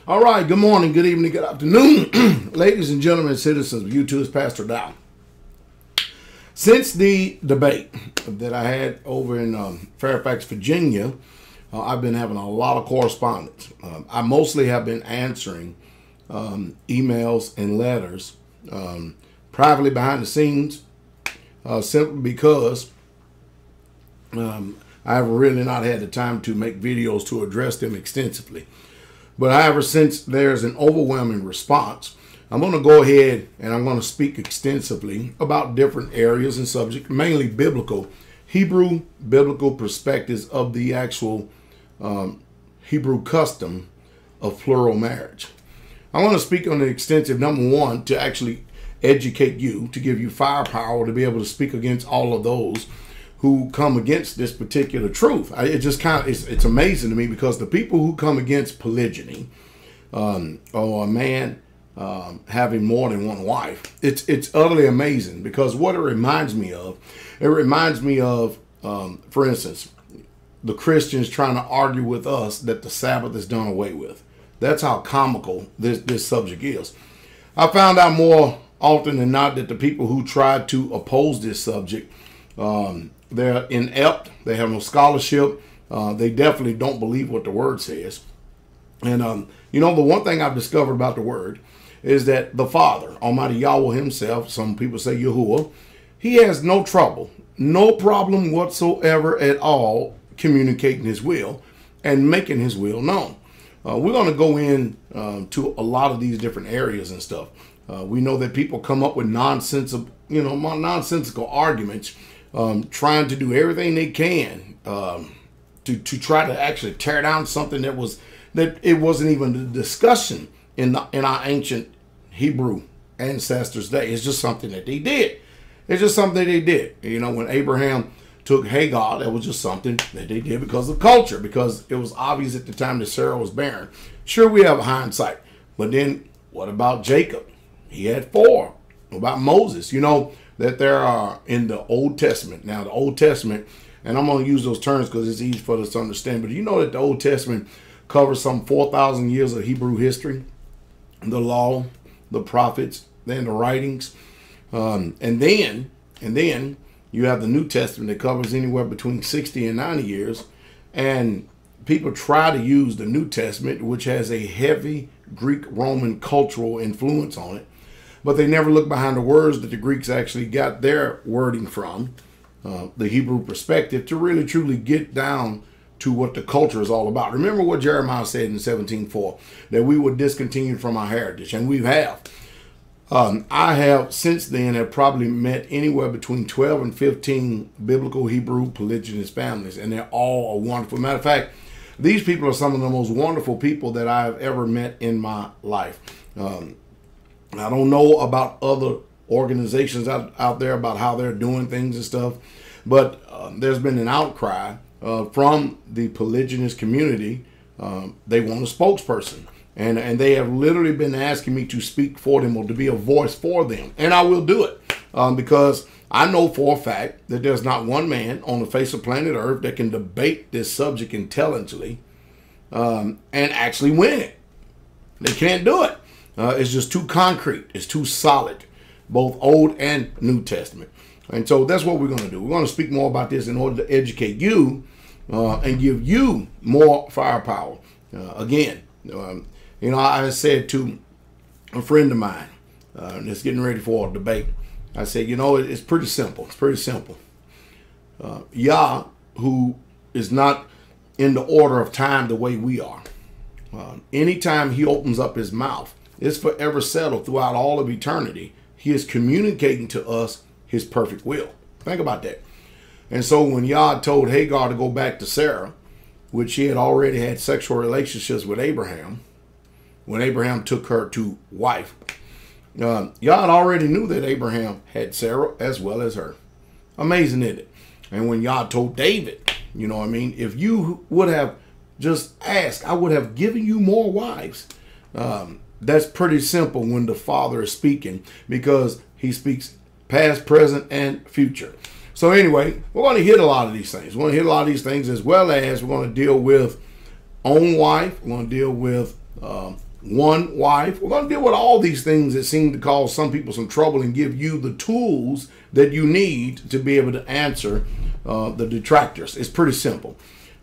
All right, good morning, good evening, good afternoon, ladies and gentlemen, citizens of YouTube. It's Pastor Dow. Since the debate that I had over in Fairfax, Virginia, I've been having a lot of correspondence. I mostly have been answering emails and letters privately behind the scenes, simply because I've really not had the time to make videos to address them extensively. But however, since there's an overwhelming response, I'm going to go ahead and I'm going to speak extensively about different areas and subjects, mainly biblical, Hebrew biblical perspectives of the actual Hebrew custom of plural marriage. I want to speak on the extensive, number one, to actually educate you, to give you firepower to be able to speak against all of those who come against this particular truth. It just kind of, it's amazing to me, because the people who come against polygyny, or a man having more than one wife, it's utterly amazing, because what it reminds me of, for instance, the Christians trying to argue with us that the Sabbath is done away with. That's how comical this subject is. I found out more often than not that the people who try to oppose this subject, they're inept, they have no scholarship, they definitely don't believe what the word says. And you know, the one thing I've discovered about the word is that the Father, Almighty Yahweh himself, some people say Yahuwah, he has no problem whatsoever at all communicating his will and making his will known. We're going to go in to a lot of these different areas and stuff. We know that people come up with nonsensical arguments, trying to do everything they can to try to actually tear down something that it wasn't even a discussion in our ancient Hebrew ancestors' day. It's just something that they did. It's just something they did. You know, when Abraham took Hagar, that was just something that they did because of culture, because it was obvious at the time that Sarah was barren. Sure, we have hindsight, but then what about Jacob? He had 4. What about Moses? You know that there are in the Old Testament. Now, the Old Testament, and I'm going to use those terms because it's easy for us to understand, but you know that the Old Testament covers some 4,000 years of Hebrew history, the law, the prophets, then the writings, and then you have the New Testament that covers anywhere between 60 and 90 years, and people try to use the New Testament, which has a heavy Greek-Roman cultural influence on it, but they never look behind the words that the Greeks actually got their wording from, the Hebrew perspective, to really truly get down to what the culture is all about. Remember what Jeremiah said in 17:4, that we were discontinued from our heritage, and we have. I have since then have probably met anywhere between 12 and 15 biblical Hebrew polygynous families, and they're all wonderful. Matter of fact, these people are some of the most wonderful people that I've ever met in my life. I don't know about other organizations out there about how they're doing things and stuff, but there's been an outcry from the polygynous community. They want a spokesperson. And they have literally been asking me to speak for them or to be a voice for them. And I will do it because I know for a fact that there's not one man on the face of planet Earth that can debate this subject intelligently and actually win it. They can't do it. It's just too concrete. It's too solid, both Old and New Testament. And so that's what we're going to do. We're going to speak more about this in order to educate you and give you more firepower. Again, you know, I said to a friend of mine that's getting ready for a debate, I said, you know, it's pretty simple. It's pretty simple. Yah, who is not in the order of time the way we are, anytime he opens up his mouth, it's forever settled throughout all of eternity. He is communicating to us his perfect will. Think about that. And so when Yah told Hagar to go back to Sarah, which she had already had sexual relationships with Abraham, when Abraham took her to wife, Yah already knew that Abraham had Sarah as well as her. Amazing, isn't it? And when Yah told David, you know what I mean, if you would have just asked, I would have given you more wives. That's pretty simple when the Father is speaking, because he speaks past, present, and future. So anyway, we're going to hit a lot of these things. We're going to hit a lot of these things, as well as we're going to deal with own wife. We're going to deal with one wife. We're going to deal with all these things that seem to cause some people some trouble and give you the tools that you need to be able to answer the detractors. It's pretty simple.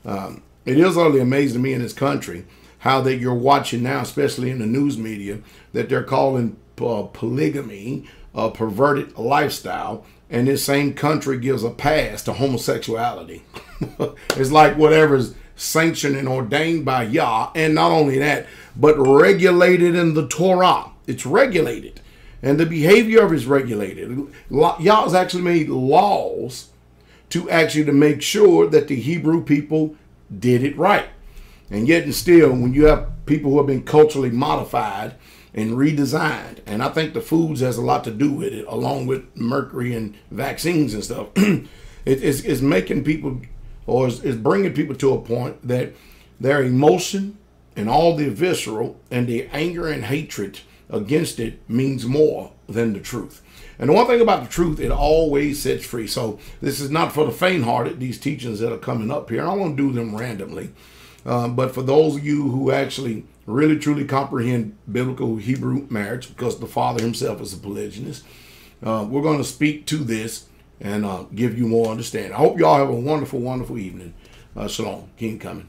It is utterly amazing to me in this country how that you're watching now, especially in the news media, that they're calling polygamy a perverted lifestyle, and this same country gives a pass to homosexuality. It's like whatever's sanctioned and ordained by Yah, and not only that, but regulated in the Torah. It's regulated, and the behavior of it is regulated. Yah has actually made laws to make sure that the Hebrew people did it right. And yet and still, when you have people who have been culturally modified and redesigned, and I think the foods has a lot to do with it, along with mercury and vaccines and stuff, it's making people, or is bringing people to a point that their emotion and all the visceral and the anger and hatred against it means more than the truth. And the one thing about the truth, it always sets free. So this is not for the faint-hearted, these teachings that are coming up here. I don't want to do them randomly. But for those of you who actually really truly comprehend biblical Hebrew marriage, because the Father himself is a polygynist, we're going to speak to this and give you more understanding. I hope y'all have a wonderful, wonderful evening. Shalom. King coming.